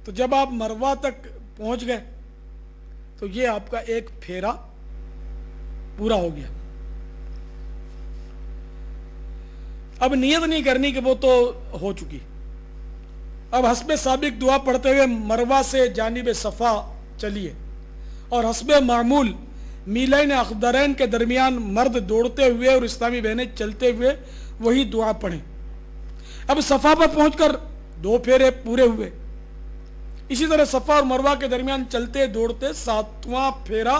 تو جب آپ مروہ تک پہنچ گئے تو یہ آپ کا ایک پھیرا پورا ہو گیا. اب نیت نہیں کرنی کہ وہ تو ہو چکی. اب حسب سابق دعا پڑھتے ہوئے مروہ سے جانب صفا چلیے اور حسب معمول میلین اخضرین کے درمیان مرد دوڑتے ہوئے اور اسلامی بہنیں چلتے ہوئے وہی دعا پڑھیں. اب صفا پر پہنچ کر 2 پھیرے پورے ہوئے. اسی طرح صفا اور مروہ کے درمیان چلتے دوڑتے 7واں پھیرا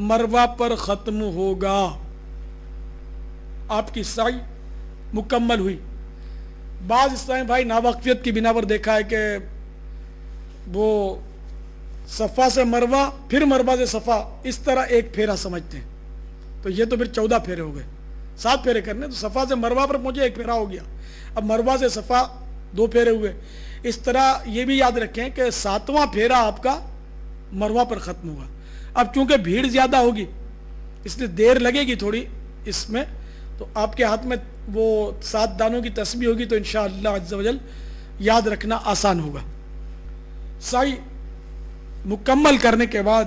مروہ پر ختم ہوگا. آپ کی سعی مکمل ہوئی. بعض اسلامی بھائی ناواقفیت کی بنا پر دیکھا ہے کہ وہ صفا سے مروہ پھر مروہ سے صفا اس طرح ایک پھیرا سمجھتے ہیں. تو یہ تو پھر 14 پھیرے ہو گئے. 7 پھیرے کرنے تو صفا سے مروہ پر پہنچے ایک پھیرا ہو گیا. اب مروہ سے صفا 2 پھیرے ہوئے. اس طرح یہ بھی یاد رکھیں کہ 7واں پھیرا آپ کا مروہ پر ختم ہوگا. اب چونکہ بھیڑ زیادہ ہوگی اس لیے دیر لگے گی تھوڑی اس میں, تو آپ کے ہاتھ میں وہ 7 دانوں کی تسبیح ہوگی تو انشاءاللہ عز و جل یاد رکھنا آسان ہوگا. سعی مکمل کرنے کے بعد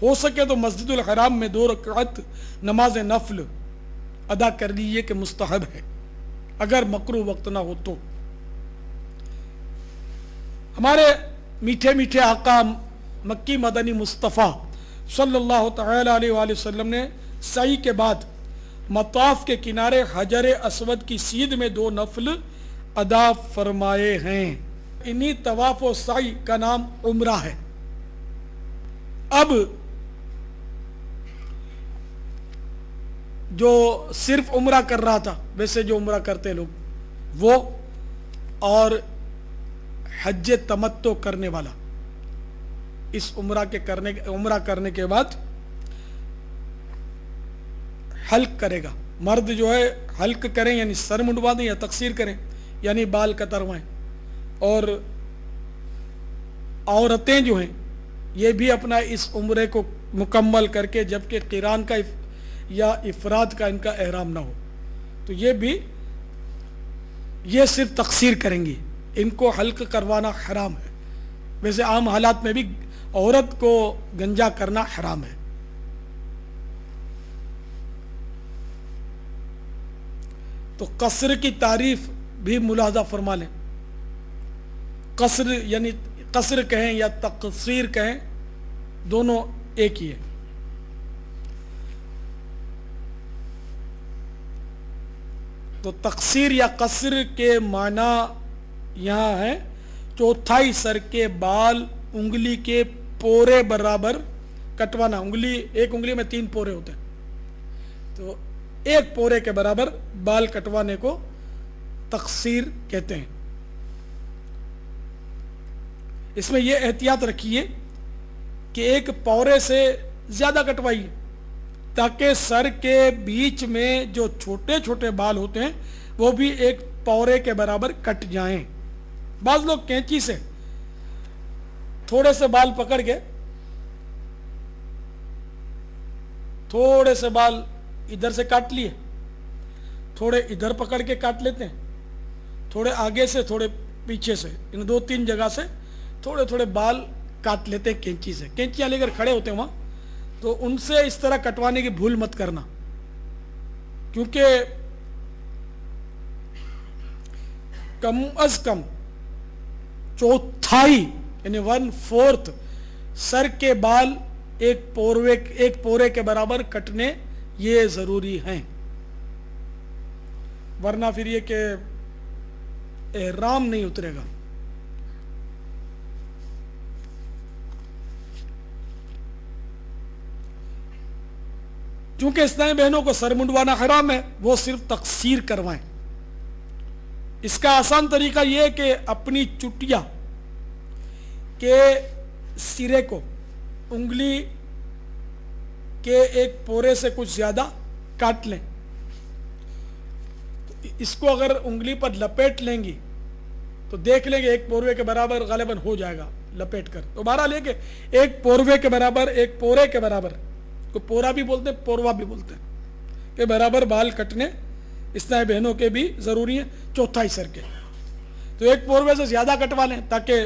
ہو سکے تو مسجد الحرام میں 2 رکعت نماز نفل ادا کر لیجیے کہ مستحب ہے اگر مکروہ وقت نہ ہو تو. ہمارے میٹھے میٹھے آقا مکی مدنی مصطفیٰ صلی اللہ تعالی علیہ وآلہ وسلم نے سعی کے بعد مطاف کے کنارے حجر اسود کی سیدھ میں 2 نفل ادا فرمائے ہیں. انہی طواف و سعی کا نام عمرہ ہے. اب جو صرف عمرہ کر رہا تھا ویسے جو عمرہ کرتے لوگ وہ, اور حج تمتع کرنے والا اس عمرہ کرنے کے بعد حلق کرے گا. مرد جو ہے حلق کریں یعنی سر منڈوا دیں یا تقصیر کریں یعنی بال کتروائیں, اور عورتیں جو ہیں یہ بھی اپنا اس عمرے کو مکمل کر کے جبکہ قران کا یا افراد کا ان کا احرام نہ ہو تو یہ صرف تقصیر کریں گی. ان کو حلق کروانا حرام ہے. ویسے عام حالات میں بھی عورت کو گنجا کرنا حرام ہے. تو قصر کی تعریف بھی ملاحظہ فرما لیں. قصر یعنی قصر کہیں یا تقصیر کہیں دونوں ایک ہی ہے. تو تقصیر یا قصر کے معنی یہاں ہے 4تھائی سر کے بال انگلی کے پورے برابر کٹوانا. ایک انگلی میں 3 پورے ہوتے ہیں تو 1 پورے کے برابر بال کٹوانے کو تقصیر کہتے ہیں. اس میں یہ احتیاط رکھیے کہ 1 پورے سے زیادہ کٹوائیے تاکہ سر کے بیچ میں جو چھوٹے چھوٹے بال ہوتے ہیں وہ بھی 1 پورے کے برابر کٹ جائیں. بعض لوگ کینچی سے تھوڑے سے بال پکڑ کے تھوڑے سے بال ادھر سے کاٹ لیے, تھوڑے ادھر پکڑ کے کاٹ لیتے ہیں, تھوڑے آگے سے تھوڑے پیچھے سے, ان 2-3 جگہ سے تھوڑے تھوڑے بال کاٹ لیتے ہیں کینچی سے. کینچیاں لے کر کھڑے ہوتے ہیں وہاں, تو ان سے اس طرح کٹوانے کی بھول مت کرنا کیونکہ کم از کم 1/4 یعنی 1/4 سر کے بال ایک پورے کے برابر کٹنے یہ ضروری ہیں, ورنہ پھر یہ کہ احرام نہیں اترے گا. چونکہ اسلامی بہنوں کو سر منڈوانا حرام ہے وہ صرف تقصیر کروائیں. اس کا آسان طریقہ یہ ہے کہ اپنی چٹیا کے سرے کو انگلی کے 1 پورے سے کچھ زیادہ کاٹ لیں. اس کو اگر انگلی پر لپیٹ لیں گی تو دیکھ لیں گے 1 پورے کے برابر غالباً ہو جائے گا لپیٹ کر. دوبارہ لے کے 1 پورے کے برابر 1 پورے کے برابر کو پورا بھی بولتے ہیں پوروا بھی بولتے ہیں کہ برابر بال کٹنے اسلامی بہنوں کے بھی ضروری ہیں 4تھائی سر کے. تو 1 پوروے سے زیادہ کٹوا لیں تاکہ